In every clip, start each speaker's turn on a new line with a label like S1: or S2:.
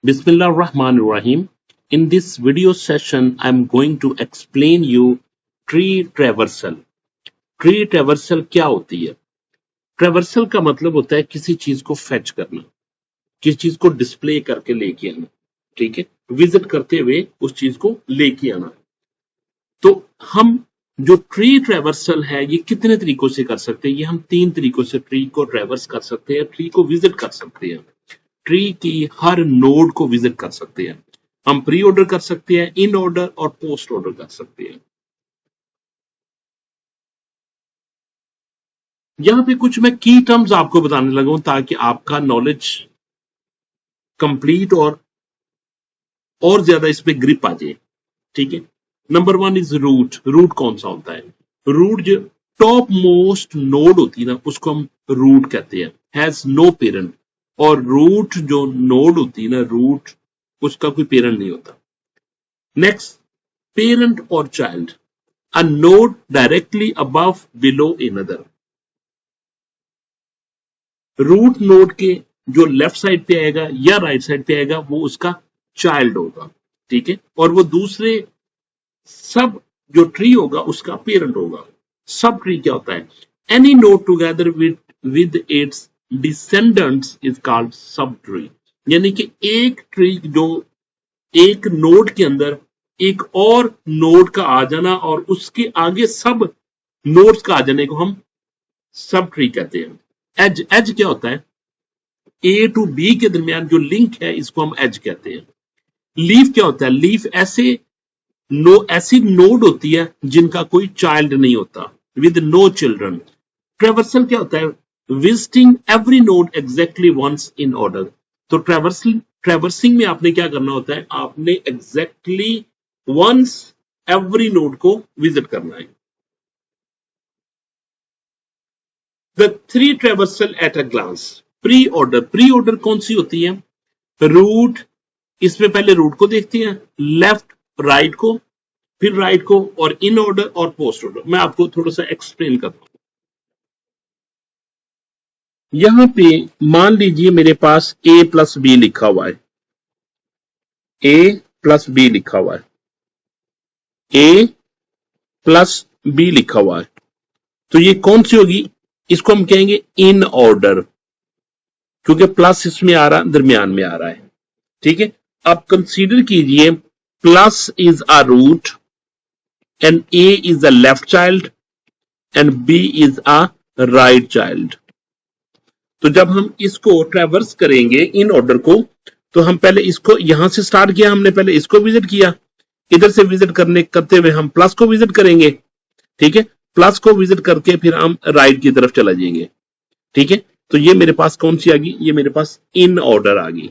S1: Bismillah Rahman Rahim. In this video session, I'm going to explain you tree traversal. Tree traversal क्या होती है? Traversal का मतलब होता है किसी चीज को fetch करना, किसी चीज को डिस्प्ले करके लेके आना, ठीक है? विजिट करते हुए उस चीज को लेके आना। तो हम जो ट्री ट्रेवर्सल है ये कितने तरीकों से कर सकते हैं? ये हम 3 तरीकों से ट्री को ट्रेवर्स कर सकते हैं, ट्री को विजिट कर सकते हैं। ट्री की हर नोड को विजिट कर सकते हैं। हम प्री ऑर्डर कर सकते हैं, इन ऑर्डर और पोस्ट ऑर्डर कर सकते हैं। यहां पे कुछ मैं की टर्म्स आपको बताने लगा हूं ताकि आपका नॉलेज कंप्लीट और ज्यादा इस पे ग्रिप आ जाए, ठीक है? Number 1 is root. रूट कौन सा होता है? रूट जो टॉप मोस्ट नोड होती है ना, उसको हम रूट कहते हैं, हैज नो पेरेंट। और रूट जो नोड होती है ना, रूट उसका कोई पेरेंट नहीं होता। नेक्स्ट, पेरेंट और child, a node directly above below another. Root node के जो लेफ्ट साइड पे आएगा या राइट साइड पे आएगा वो उसका चाइल्ड होगा, ठीक है? और वो दूसरे सब जो ट्री होगा उसका पेरेंट होगा। सब ट्री क्या होता है? Any node together with its descendants is called sub tree. यानी कि एक ट्री जो एक नोड के अंदर एक और नोड का आ जाना और उसके आगे सब नोड्स का आ जाने को हम सब ट्री कहते हैं। एज, एज क्या होता है? ए टू बी के दरमियान जो लिंक है इसको हम एज कहते हैं। लीफ क्या होता है? लीफ ऐसी नोड होती है जिनका कोई चाइल्ड नहीं होता, विद नो चिल्ड्रन। ट्रेवर्सल क्या होता है? Visiting every node exactly once in order. तो ट्रेवर्सिंग में आपने क्या करना होता है? आपने एग्जैक्टली वंस एवरी नोड को विजिट करना है। The three traversal at a glance. Pre order. Pre order कौन सी होती है? रूट, इसमें पहले रूट को देखते हैं, लेफ्ट राइट को, फिर राइट को, और इन ऑर्डर और पोस्ट ऑर्डर। मैं आपको थोड़ा सा एक्सप्लेन करता हूं। यहां पे मान लीजिए मेरे पास a प्लस बी लिखा हुआ है, a प्लस बी लिखा हुआ है, a प्लस बी लिखा हुआ है। तो ये कौन सी होगी? इसको हम कहेंगे इन ऑर्डर, क्योंकि प्लस इसमें आ रहा, दरमियान में आ रहा है, ठीक है? अब कंसीडर कीजिए plus is a root and A is the left child and B is a right child. तो जब हम इसको ट्रैवर्स करेंगे इन ऑर्डर को, तो हम पहले इसको यहां से स्टार्ट किया, हमने पहले इसको विजिट किया, इधर से विजिट करते हुए हम प्लस को विजिट करेंगे, ठीक है? प्लस को विजिट करके फिर हम राइट की तरफ चला जाएंगे, ठीक है? तो ये मेरे पास कौन सी आ गई? ये मेरे पास इन ऑर्डर आ गई,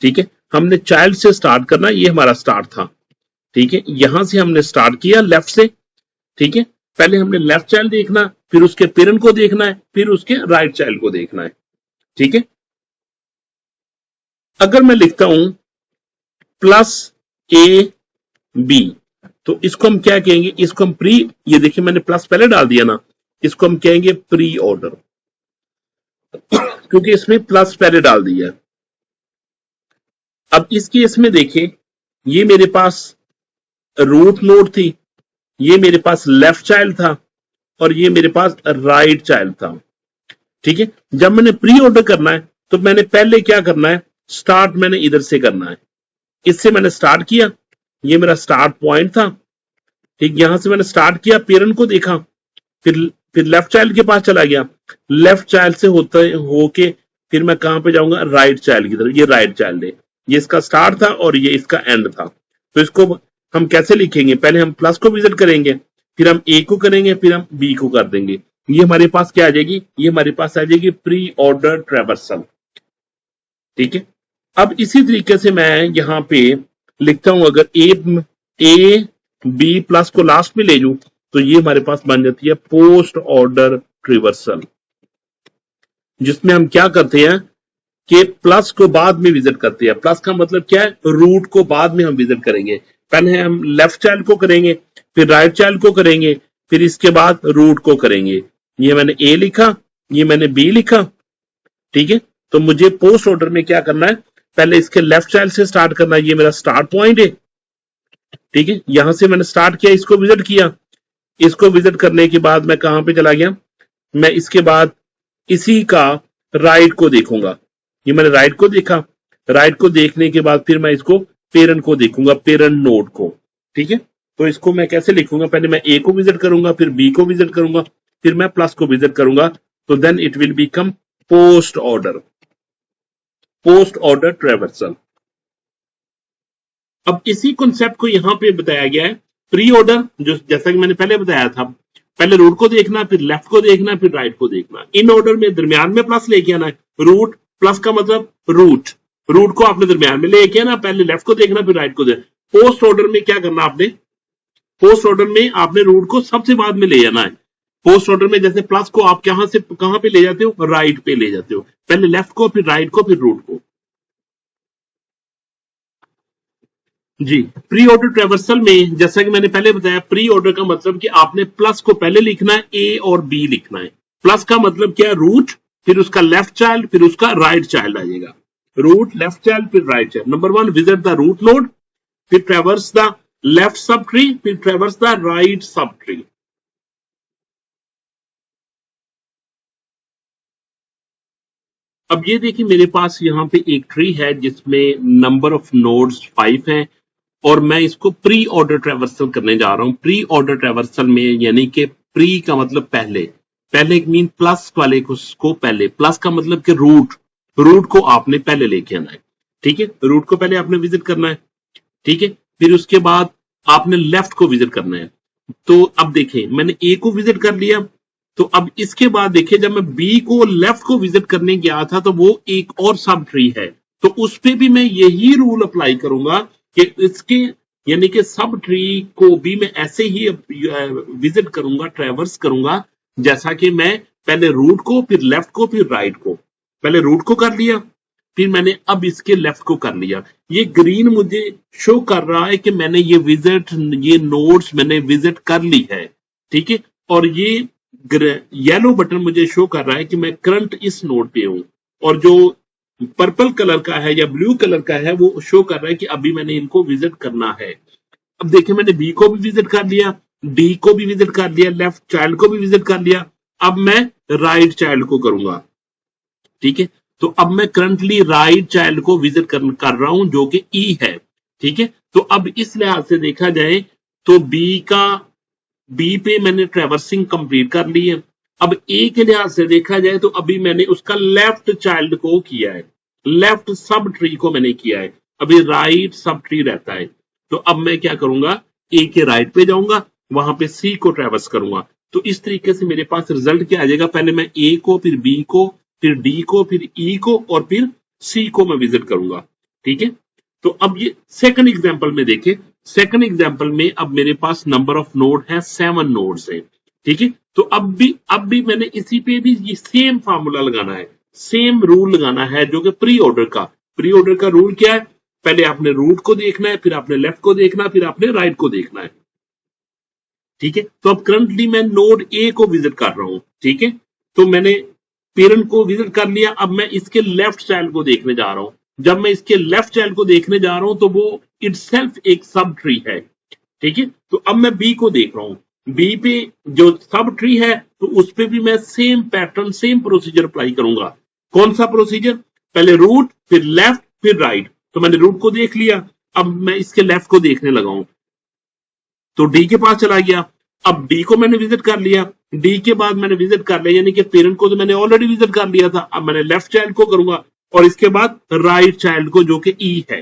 S1: ठीक है? हमने चाइल्ड से स्टार्ट करना, ये हमारा स्टार्ट था, ठीक है? यहां से हमने स्टार्ट किया लेफ्ट से, ठीक है? पहले हमने लेफ्ट चाइल्ड देखना, फिर उसके पेरेंट को देखना है, फिर उसके राइट चाइल्ड को देखना है, ठीक है? अगर मैं लिखता हूं प्लस ए बी, तो इसको हम क्या कहेंगे? इसको हम प्री, ये देखिए मैंने प्लस पहले डाल दिया ना, इसको हम कहेंगे प्री ऑर्डर, क्योंकि इसमें प्लस पहले डाल दिया। अब इस केस में देखिए, ये मेरे पास रूट नोड थी, ये मेरे पास लेफ्ट चाइल्ड था और ये मेरे पास राइट चाइल्ड था, ठीक है? जब मैंने प्री ऑर्डर करना है तो मैंने पहले क्या करना है? स्टार्ट मैंने इधर से करना है। इससे मैंने स्टार्ट किया, ये मेरा स्टार्ट पॉइंट था, ठीक? यहां से मैंने स्टार्ट किया, पेरेंट को देखा, फिर लेफ्ट चाइल्ड के पास चला गया, लेफ्ट चाइल्ड से होके फिर मैं कहां पे जाऊंगा? राइट चाइल्ड की तरफ। ये राइट चाइल्ड है, ये इसका स्टार्ट था और ये इसका एंड था। तो इसको हम कैसे लिखेंगे? पहले हम प्लस को विजिट करेंगे, फिर हम ए को करेंगे, फिर हम बी को कर देंगे। ये हमारे पास क्या आ जाएगी? ये हमारे पास आ जाएगी प्री ऑर्डर ट्रैवर्सल, ठीक है? अब इसी तरीके से मैं यहां पे लिखता हूं, अगर ए बी प्लस को लास्ट में ले लूं तो ये हमारे पास बन जाती है पोस्ट ऑर्डर ट्रैवर्सल, जिसमें हम क्या करते हैं कि प्लस को बाद में विजिट करते हैं। प्लस का मतलब क्या है? रूट को बाद में हम विजिट करेंगे। पहले हम लेफ्ट चाइल्ड को करेंगे, फिर राइट चाइल्ड को करेंगे, फिर इसके बाद रूट को करेंगे। ये मैंने ए लिखा, ये मैंने बी लिखा, ठीक है? तो मुझे पोस्ट ऑर्डर में क्या करना है? पहले इसके लेफ्ट चाइल्ड से स्टार्ट करना, ये मेरा स्टार्ट पॉइंट है, ठीक है। यहां से मैंने स्टार्ट किया, इसको विजिट किया, इसको विजिट करने के बाद मैं कहां पे चला गया, मैं इसके बाद इसी का राइट को देखूंगा। ये मैंने राइट को देखा, राइट को देखने के बाद फिर मैं इसको पेरेंट को देखूंगा, पेरेंट नोड को, ठीक है। तो इसको मैं कैसे लिखूंगा, पहले मैं ए को विजिट करूंगा, फिर बी को विजिट करूंगा, फिर मैं प्लस को विजिट करूंगा, तो then it will become post order, post order traversal. अब इसी कॉन्सेप्ट को यहां पे बताया गया है प्री ऑर्डर, जो जैसा कि मैंने पहले बताया था, पहले रूट को देखना, फिर लेफ्ट को देखना, फिर राइट को देखना, इन ऑर्डर में दरमियान में प्लस लेके आना है। रूट प्लस का मतलब रूट, रूट को आपने दरमियान में लेके आना, पहले लेफ्ट को देखना फिर राइट को देखना। पोस्ट ऑर्डर में क्या करना आपने, पोस्ट ऑर्डर में आपने रूट को सबसे बाद में ले जाना है। पोस्ट ऑर्डर में जैसे प्लस को आप कहां से कहां पे ले जाते हो, राइट पे ले जाते हो, पहले लेफ्ट को फिर राइट को फिर रूट को। जी, प्री ऑर्डर ट्रैवर्सल में जैसा कि मैंने पहले बताया, प्री ऑर्डर का मतलब कि आपने प्लस को पहले लिखना है, ए और बी लिखना है। प्लस का मतलब क्या है, रूट, फिर उसका लेफ्ट चाइल्ड, फिर उसका राइट चाइल्ड आ जाएगा। रूट, लेफ्ट चाइल्ड, फिर right child. Number 1 visit the root node, फिर traverse the left subtree, फिर traverse the right subtree. अब ये देखिए मेरे पास यहाँ पे एक ट्री है जिसमें नंबर ऑफ नोड्स 5 है, और मैं इसको प्री ऑर्डर ट्रैवर्सल करने जा रहा हूं। प्री ऑर्डर ट्रैवर्सल में यानी कि प्री का मतलब पहले, पहले मीन प्लस वाले को पहले, प्लस का मतलब कि रूट, रूट को आपने पहले लेके आना है, ठीक है। रूट को पहले आपने विजिट करना है, ठीक है। फिर उसके बाद आपने लेफ्ट को विजिट करना है। तो अब देखें मैंने ए को विजिट कर लिया, तो अब इसके बाद देखिए जब मैं बी को लेफ्ट को विजिट करने गया था तो वो एक और सब ट्री है, तो उस पर भी मैं यही रूल अप्लाई करूंगा कि इसके यानी कि सब ट्री को भी मैं ऐसे ही विजिट करूंगा, ट्रैवर्स करूंगा, जैसा कि मैं पहले रूट को, फिर लेफ्ट को, फिर राइट को। पहले रूट को कर लिया, फिर मैंने अब इसके लेफ्ट को कर लिया। ये ग्रीन मुझे शो कर रहा है कि मैंने ये विजिट, ये नोड्स मैंने विजिट कर ली है, ठीक है। और ये येलो बटन मुझे शो कर रहा है कि मैं करंट इस नोड पे हूं, और जो पर्पल कलर का है या ब्लू कलर का है वो शो कर रहा है कि अभी मैंने इनको विजिट करना है। अब देखिए मैंने बी को भी विजिट कर लिया, डी को भी विजिट कर लिया, लेफ्ट चाइल्ड को भी विजिट कर लिया, अब मैं राइट चाइल्ड को करूंगा, ठीक है। तो अब मैं करंटली राइट चाइल्ड को विजिट कर रहा हूं जो कि ई है, ठीक है। तो अब इस लिहाज से देखा जाए तो बी पे मैंने ट्रैवर्सिंग कंप्लीट कर ली है। अब ए के लिहाज से देखा जाए तो अभी मैंने उसका लेफ्ट चाइल्ड को किया है, लेफ्ट सब ट्री को मैंने किया है, अभी राइट सब ट्री रहता है। तो अब मैं क्या करूंगा, ए के राइट पे जाऊंगा, वहां पे सी को ट्रैवर्स करूंगा। तो इस तरीके से मेरे पास रिजल्ट क्या आ जाएगा, पहले मैं ए को, फिर बी को, फिर डी को, फिर ई को, और फिर सी को मैं विजिट करूंगा, ठीक है। तो अब ये सेकंड एग्जांपल में देखें, सेकंड एग्जांपल में अब मेरे पास नंबर ऑफ नोड है 7 नोड्स है, ठीक है। तो अब भी मैंने इसी पे भी ये सेम फार्मूला लगाना है, सेम रूल लगाना है जो कि प्री ऑर्डर का। प्री ऑर्डर का रूल क्या है, पहले आपने रूट को देखना है, फिर आपने लेफ्ट को देखना, फिर आपने राइट को देखना है, ठीक है। तो अब करंटली मैं नोड ए को विजिट कर रहा हूं, ठीक है। तो मैंने पेरेंट को विजिट कर लिया, अब मैं इसके लेफ्ट चाइल्ड को देखने जा रहा हूं। जब मैं इसके लेफ्ट चाइल्ड को देखने जा रहा हूं तो वो इटसेल्फ एक सब ट्री है, ठीक है। तो अब मैं बी को देख रहा हूं, बी पे जो सब ट्री है तो उस पे भी मैं same pattern, same procedure apply करूंगा। कौन सा प्रोसीजर, पहले रूट, फिर लेफ्ट, फिर राइट। तो मैंने रूट को देख लिया, अब मैं इसके लेफ्ट को देखने लगा हूं, तो डी के पास चला गया। अब डी को मैंने विजिट कर लिया, डी के बाद मैंने विजिट कर लिया, यानी कि पेरेंट को तो मैंने ऑलरेडी विजिट कर लिया था, अब मैंने लेफ्ट चाइल्ड को करूंगा, और इसके बाद राइट चाइल्ड को जो कि ई है,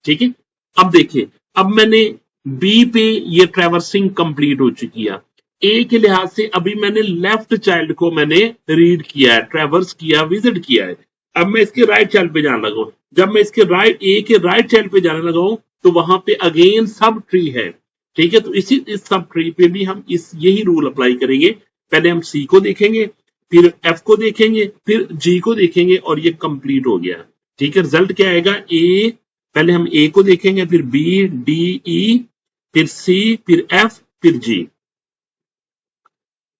S1: ठीक है। अब देखिए अब मैंने बी पे ये ट्रैवर्सिंग कंप्लीट हो चुकी है। ए के लिहाज से अभी मैंने लेफ्ट चाइल्ड को मैंने रीड किया है, ट्रैवर्स किया, विजिट किया है। अब मैं इसके राइट चाइल्ड पे जाने लगा हूं। जब मैं इसके ए के राइट चाइल्ड पे जाने लगा हूं तो वहां पे अगेन सब ट्री है, ठीक है। तो इस सब ट्री पे भी हम यही रूल अप्लाई करेंगे। पहले हम सी को देखेंगे, फिर एफ को देखेंगे, फिर जी को देखेंगे, और ये कंप्लीट हो गया, ठीक है। रिजल्ट क्या आएगा, ए, पहले हम ए को देखेंगे, फिर बी, डी, ई, फिर सी, फिर एफ, फिर जी।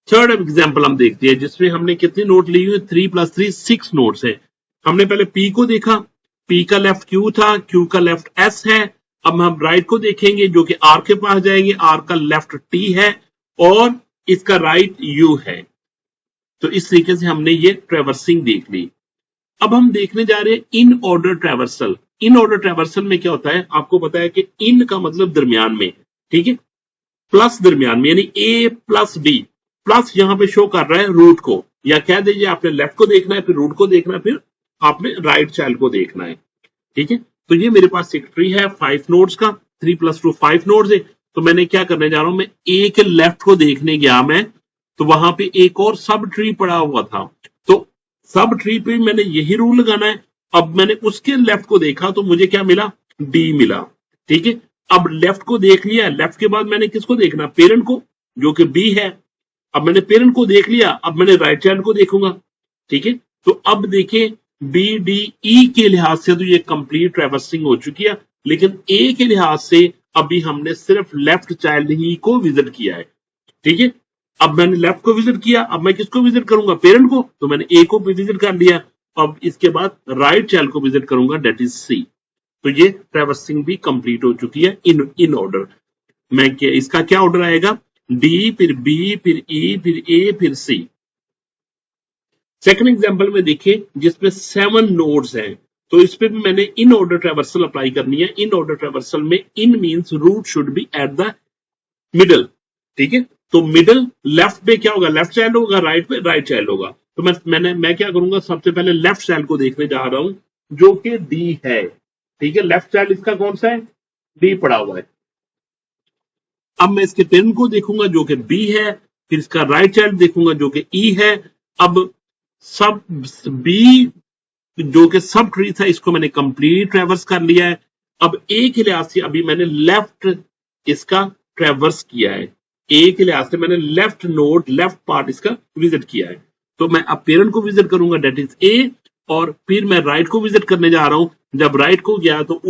S1: थर्ड एग्जाम्पल हम देखते हैं जिसमें हमने कितने नोट लिए हुए, 3 + 3 6 नोट्स है। हमने पहले पी को देखा, P का लेफ्ट Q था, Q का लेफ्ट S है। अब हम राइट को देखेंगे जो कि R के पास जाएंगे, R का लेफ्ट T है और इसका राइट U है। तो इस तरीके से हमने ये ट्रेवर्सिंग देख ली। अब हम देखने जा रहे हैं in order traversal. In order traversal में क्या होता है, आपको पता है कि इन का मतलब दरमियान में, ठीक है, प्लस दरमियान में, यानी A प्लस B, प्लस यहां पे शो कर रहा है रूट को, या कह दीजिए आपने लेफ्ट को देखना है, फिर रूट को देखना है, फिर आपने राइट चाइल्ड को देखना है, ठीक है। तो ये मेरे पास एक ट्री है 5 नोड्स का, 3 + 2 5 नोड्स है। तो मैंने क्या करने जा रहा हूं, मैं A के लेफ्ट को देखने गया मैं, तो वहां पे एक और सब ट्री पड़ा हुआ था, तो सब ट्री पे मैंने यही रूल लगाना है। अब मैंने उसके लेफ्ट को देखा तो मुझे क्या मिला, D मिला, ठीक है। अब लेफ्ट को देख लिया, लेफ्ट के बाद मैंने किसको देखना, पेरेंट को, जो कि B है। अब मैंने पेरेंट को देख लिया, अब मैंने राइट चाइल्ड को देखूंगा, ठीक है। तो अब देखें B D E के लिहाज से तो ये कंप्लीट ट्रैवर्सिंग हो चुकी है, लेकिन A के लिहाज से अभी हमने सिर्फ लेफ्ट चाइल्ड ही को विजिट किया है, ठीक है। अब मैंने लेफ्ट को विजिट किया, अब मैं किसको विजिट करूंगा, पेरेंट को, तो मैंने A को भी विजिट कर लिया। अब इसके बाद राइट चाइल्ड को विजिट करूंगा, डेट इज C। तो ये ट्रैवर्सिंग भी कंप्लीट हो चुकी है इन ऑर्डर। मैं क्या, इसका क्या ऑर्डर आएगा, D फिर B फिर E फिर A फिर C। सेकंड एग्जांपल में देखिए जिसमें 7 नोड्स हैं, तो इस पे भी मैंने इन ऑर्डर ट्रैवर्सल अप्लाई करनी है। इन ऑर्डर ट्रैवर्सल में in means root should be at the middle, ठीक है। तो मिडल लेफ्ट पे क्या होगा, लेफ्ट चाइल्ड होगा, राइट पे राइट चाइल्ड होगा। तो मैं क्या करूंगा, सबसे पहले लेफ्ट चाइल्ड को देखने जा रहा हूं जो कि D है, ठीक है। लेफ्ट चाइल्ड इसका कौन सा है, D पड़ा हुआ है। अब मैं इसके पेरेंट को देखूंगा जो कि B है, फिर इसका राइट चाइल्ड देखूंगा जो कि E है। अब सब B जो कि सब ट्री था इसको मैंने कंप्लीट ट्रैवर्स कर लिया है। अब A के लिहाज से अभी मैंने लेफ्ट इसका ट्रैवर्स किया है, A के लिहाज से मैंने लेफ्ट नोड लेफ्ट पार्ट इसका विजिट किया है। तो मैं अब पेरेंट को विजिट करूंगा, डेट इज A, और फिर मैं राइट को विजिट करने जा रहा हूं। जब राइट को गया तो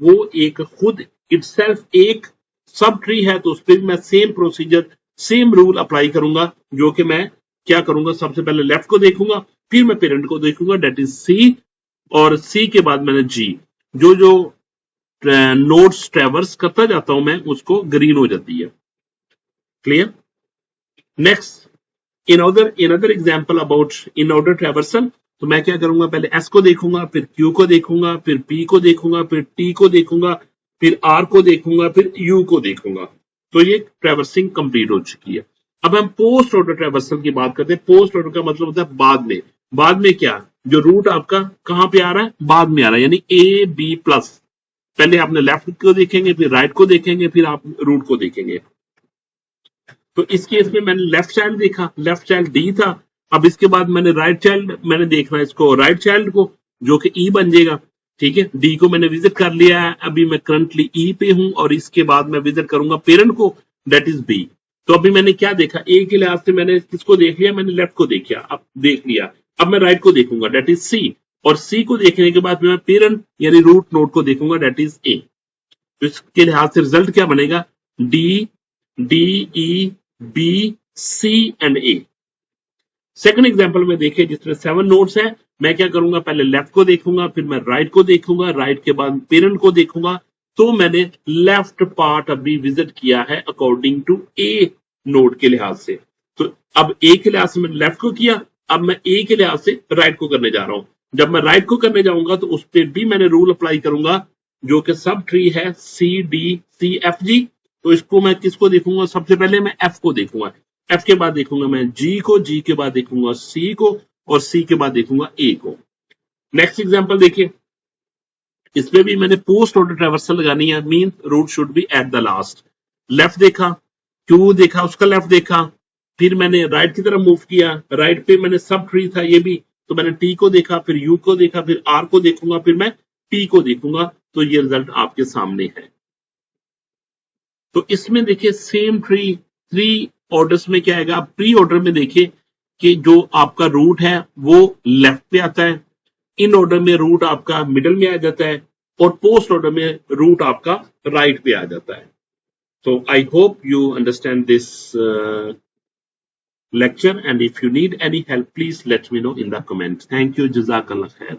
S1: वो एक खुद इटसेल्फ एक सब ट्री है, तो उस पर मैं same procedure same rule apply करूंगा, जो कि मैं क्या करूंगा, सबसे पहले लेफ्ट को देखूंगा, फिर मैं पेरेंट को देखूंगा, डेट इज C, और C के बाद मैंने G। जो जो नोड्स ट्रैवर्स करता जाता हूं मैं, उसको ग्रीन हो जाती है। Clear. Next in other example about in order traversal, तो मैं क्या करूंगा, पहले S को देखूंगा, फिर Q को देखूंगा, फिर P को देखूंगा, फिर T को देखूंगा, फिर R को देखूंगा, फिर U को देखूंगा। तो ये ट्रैवर्सिंग कंप्लीट हो चुकी है। अब हम पोस्ट ऑर्डर ट्रैवर्सल की बात करते हैं। पोस्ट ऑर्डर का मतलब होता है बाद में। बाद में क्या, जो रूट आपका कहां पे आ रहा है, बाद में आ रहा है, यानी A B प्लस। पहले आपने लेफ्ट को देखेंगे, फिर राइट को देखेंगे, फिर आप रूट को देखेंगे। तो इस केस में मैंने लेफ्ट चाइल्ड देखा, लेफ्ट चाइल्ड D था। अब इसके बाद मैंने राइट चाइल्ड मैंने देखना है इसको, राइट चाइल्ड को, जो कि E बन जाएगा, ठीक है। D को मैंने विजिट कर लिया है, अभी मैं करंटली E पे हूं, और इसके बाद मैं विजिट करूंगा पेरेंट को, डेट इज B। तो अभी मैंने क्या देखा, A के लिहाज से मैंने किसको देख लिया, मैंने लेफ्ट को देख लिया। अब मैं राइट को देखूंगा, डेट इज C, और C को देखने के बाद मैं पेरेंट यानी रूट नोड को देखूंगा, डेट इज A। तो इसके लिहाज से रिजल्ट क्या बनेगा, D D E B C and A। Second example में देखिए जिसमें 7 नोड्स हैं, मैं क्या करूंगा, पहले लेफ्ट को देखूंगा, फिर मैं राइट को देखूंगा, राइट के बाद पेरेंट को देखूंगा। तो मैंने लेफ्ट पार्ट अभी विजिट किया है अकॉर्डिंग टू A नोड के लिहाज से। तो अब A के लिहाज से मैंने लेफ्ट को किया, अब मैं A के लिहाज से राइट को करने जा रहा हूं। जब मैं राइट को करने जाऊंगा तो उस पर भी मैंने रूल अप्लाई करूंगा, जो कि सब ट्री है C D C F G। तो इसको मैं किसको देखूंगा, सबसे पहले मैं F को देखूंगा, F के बाद देखूंगा मैं G को, G के बाद देखूंगा C को, और C के बाद देखूंगा A को। नेक्स्ट एग्जांपल देखिए, इसमें भी मैंने पोस्ट ऑर्डर ट्रैवर्सल लगानी है, mean root should be at the last. Left देखा, Q देखा, उसका लेफ्ट देखा, फिर मैंने राइट की तरफ मूव किया, राइट पे मैंने सब ट्री था ये भी, तो मैंने T को देखा, फिर U को देखा, फिर R को देखूंगा, फिर मैं T को देखूंगा। तो ये रिजल्ट आपके सामने है। तो इसमें देखिए सेम ट्री 3 ऑर्डर्स में क्या आएगा, प्री ऑर्डर में देखिए कि जो आपका रूट है वो लेफ्ट पे आता है, इन ऑर्डर में रूट आपका मिडल में आ जाता है, और पोस्ट ऑर्डर में रूट आपका राइट पे आ जाता है। तो I hope you understand this lecture, and if you need any help please let me know in the comment. Thank you. Jazakallah khair.